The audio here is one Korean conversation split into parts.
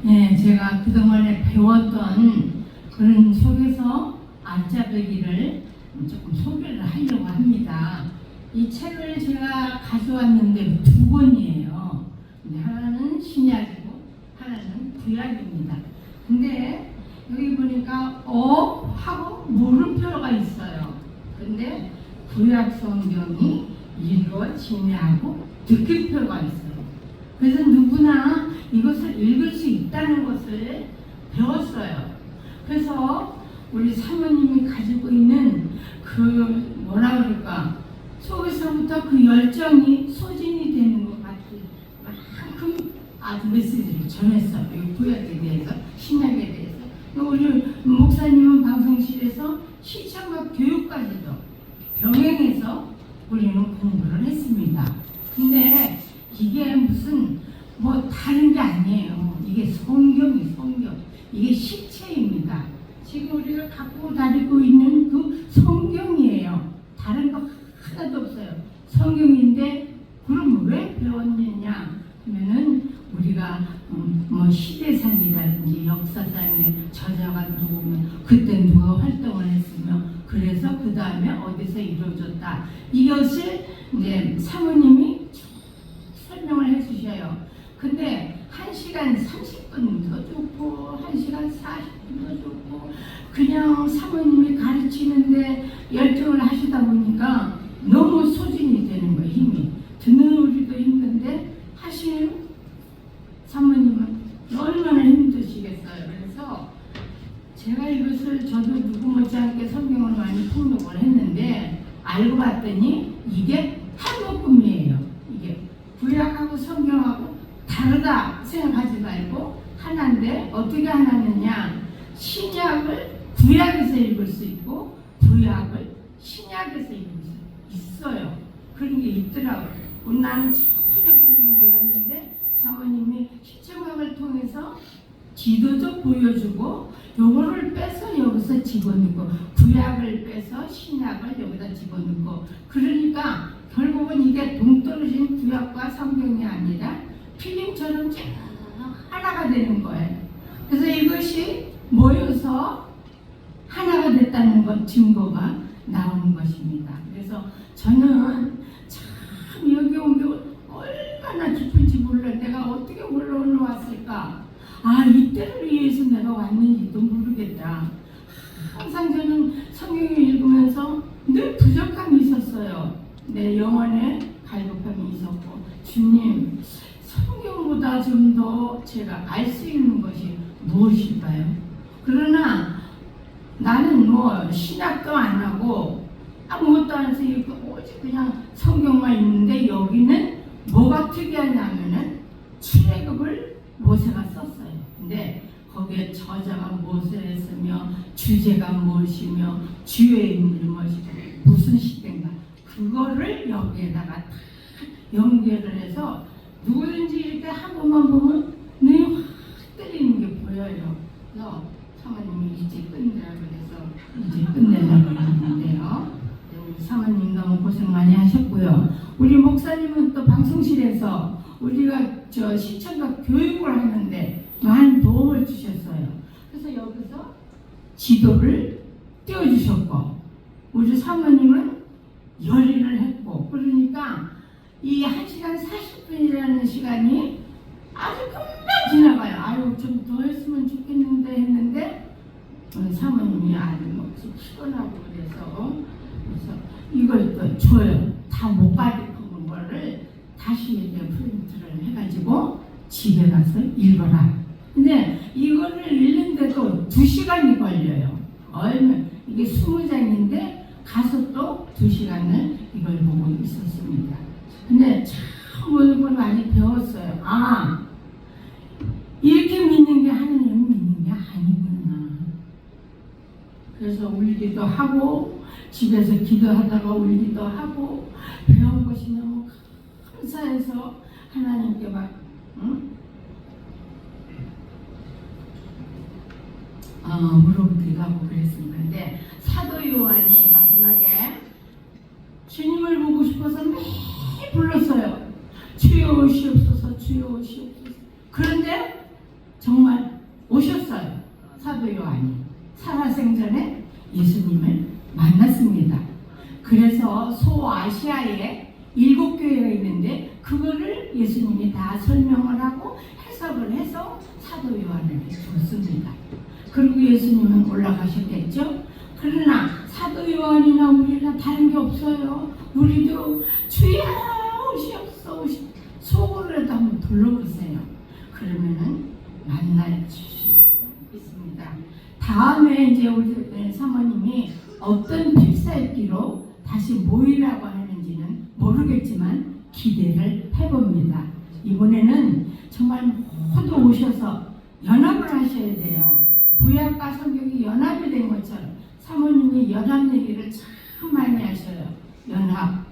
네, 제가 그동안에 배웠던 그런 속에서 알짜배기를 조금 소개를 하려고 합니다. 이 책을 제가 가져왔는데 두 권이에요. 하나는 신약이고 하나는 구약입니다. 근데 여기 보니까 하고 물음표가 있어요. 근데 구약 성경이 읽어 지내하고 듣기표가 있어요. 그래서 누구나 이것을 읽을 수 있다는 것을 배웠어요. 그래서 우리 사모님이 가지고 있는 그 뭐라 그럴까 속에서부터 그 열정이 소진이 되는 것 같은 만큼 아주 메시지를 전했어요. 이 구약에 대해서, 신약에 대해서. 우리 목사님은 방송실에서 시청과 교육까지도 병행해서 우리는 공부를 했습니다. 근데 이게 무슨 뭐 다른 게 아니에요. 이게 성경. 이게 실체입니다. 지금 우리가 갖고 다니고 있는 그 성경이에요. 다른 거 하나도 없어요. 성경인데 그럼 왜 배웠느냐 하면은 우리가 뭐 시대상이라든지 역사상에 저자가 누구면 그때 누가 활동을 했으며 그래서 그 다음에 어디서 이루어졌다. 이것을 이제 사모님이 설명을 해주셔요. 근데 1시간 30분도 좋고 1시간 40분도 좋고 그냥 사모님이 가르치는데 열정을 하시다 보니까 너무 소진이 되는 거예요. 힘이. 듣는 우리도 힘든데 하시는 사모님은 얼마나 힘드시겠어요. 그래서 제가 이것을 저도 누구 못지않게 성경을 많이 통독을 했는데 알고 봤더니 이게 한묶음이에요. 이게 구약하고 성경하고 다르다 생각하지 말고 하나인데 어떻게 하나느냐, 신약을 구약에서 읽을 수 있고 구약을 신약에서 읽을 수 있어요. 그런 게 있더라고요. 나는 전혀 그런 걸 몰랐는데 사모님이 시청각을 통해서 지도적 보여주고 요거를 빼서 여기서 집어넣고 구약을 빼서 신약을 여기다 집어넣고 그러니까 결국은 이게 동떨어진 구약과 성경이 아니라 필름처럼 쫙 하나가 되는 거예요. 그래서 이것이 모여서 하나가 됐다는 것 증거가 나오는 것입니다. 그래서 저는 참 여기 온 게 얼마나 기쁜지 몰라. 내가 어떻게 올라왔을까? 이때를 위해서 내가 왔는지도 모르겠다. 항상 저는 성경을 읽으면서 늘 부족함이 있었어요. 내 영혼에 갈급함이 있었고 주님 성경보다 좀 더 제가 알 수 있는 것이 무엇일까요? 그러나 나는 뭐 신학도 안 하고 아무것도 안 해서 오직 그냥 성경만 있는데 여기는 뭐가 특이하냐면은 출애굽을 모세가 썼어요. 근데 거기에 저자가 무엇을 주제가 무엇이며 주의 인물이 무엇이고 무슨 시대인가 그거를 여기에다가 다 연결을 해서 누구든지 이렇게 한 번만 보면 눈이 확 때리는 게 보여요. 그래서 사모님이 이제 끝내라 그래서 이제 끝내려고 하는데요. 우리 사모님 너무 고생 많이 하셨고요. 우리 목사님은 또 방송실에서 우리가 시청각 교육을 하는데 많은 도움을 주셨어요. 그래서 여기서 지도를 띄워주셨고 우리 사모님은 열의를 했고 그러니까 이 1시간 40분이라는 시간이 아주 금방 지나가요. 좀 더 했으면 좋겠는데 했는데 사모님이 아주 피곤하고 그래서 이걸 또 줘요. 다 못 가르쳐본 거를 다시 이제 프린트를 해가지고 집에 가서 읽어라. 근데 이거를 읽는데도 2시간이 걸려요. 이게 20장인데 가서 또 2시간을 이걸 보고 있었습니다. 근데 참 얼굴 많이 배웠어요. 이렇게 믿는 게 하나님 믿는 게 아니구나. 그래서 울기도 하고 집에서 기도하다가 울기도 하고 배운 것이 너무 감사해서 하나님께 물어보기도 하고 그랬습니다. 근데 사도 요한이 마지막에 주님을 보고 싶어서 매일 불렀어요. 주여 오시옵소서, 주여 오시옵소서. 그런데 정말 만났습니다. 그래서 소아시아에 7교회가 있는데 그거를 예수님이 다 설명을 하고 해석을 해서 사도 요한에게 줬습니다. 그리고 예수님은 올라가셨겠죠? 그러나 사도 요한이나 우리나 다른 게 없어요. 우리도 주여 오시옵소서 속으로라도 한번 불러보세요. 그러면은 만날 수 있습니다. 다음에 이제 우리 사모님이 어떤 필살기로 다시 모이라고 하는지는 모르겠지만 기대를 해봅니다. 이번에는 정말 모두 오셔서 연합을 하셔야 돼요. 구약과 성경이 연합이 된 것처럼 사모님이 연합 얘기를 참 많이 하셔요. 연합,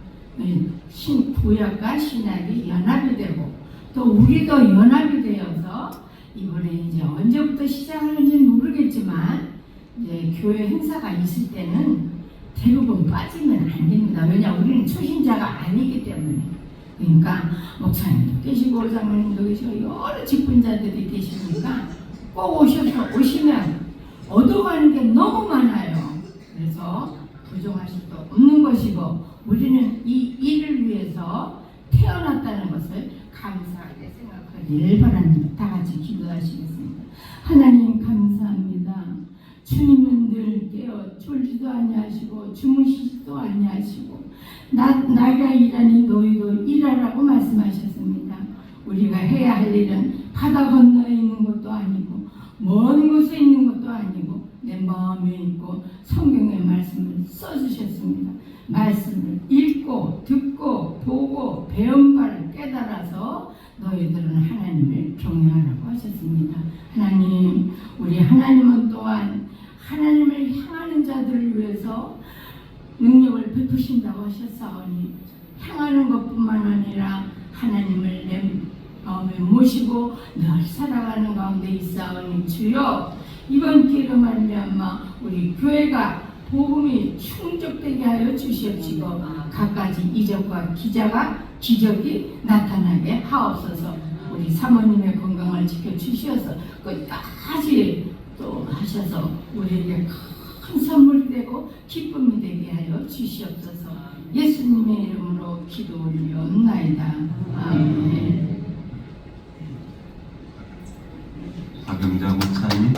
구약과 신약이 연합이 되고 또 우리도 연합이 되어서 이번에 이제 언제부터 시작하는지는 모르겠지만 이제 교회 행사가 있을 때는 대부분 빠지면 안 됩니다. 왜냐 우리는 초신자가 아니기 때문에. 그러니까 목사님도 계시고 장로님도 계시고 여러 직분자들이 계시니까 꼭 오시면 얻어가는 게 너무 많아요. 그래서 부정하실 수 없는 것이고 우리는 이 일을 위해서 태어났다는 것을 감사하게 생각하기를 바랍니다. 다 같이 기도하시겠습니다. 하나님 감사합니다. 주님은 늘 깨어 졸지도 아니하시고 주무시지도 아니하시고 나가 일하니 너희도 일하라고 말씀하셨습니다. 우리가 해야 할 일은 바다 건너에 있는 것도 아니고 먼 곳에 있는 것도 아니고 내 마음에 있고 성경의 말씀을 써주셨습니다. 말씀을 읽고 듣고 보고 배운 바를 깨달아서 너희들은 하나님을 경외하라고 하셨습니다. 하나님, 우리 하나님은 또한 하나님을 향하는 자들을 위해서 능력을 베푸신다고 하셨사오니 향하는 것뿐만 아니라 하나님을 내 마음에 모시고 늘 살아가는 가운데 있사오니 주여 이번 기회로 말미암아 우리 교회가 복음이 충족되게 하여 주시옵시고 갖가지 이적과 기적이 나타나게 하옵소서. 우리 사모님의 건강을 지켜주셔서 끝까지 또 하셔서 우리에게 큰 선물이 되고 기쁨이 되게 하여 주시옵소서. 예수님의 이름으로 기도 올리옵나이다. 아멘. 박영자 목사님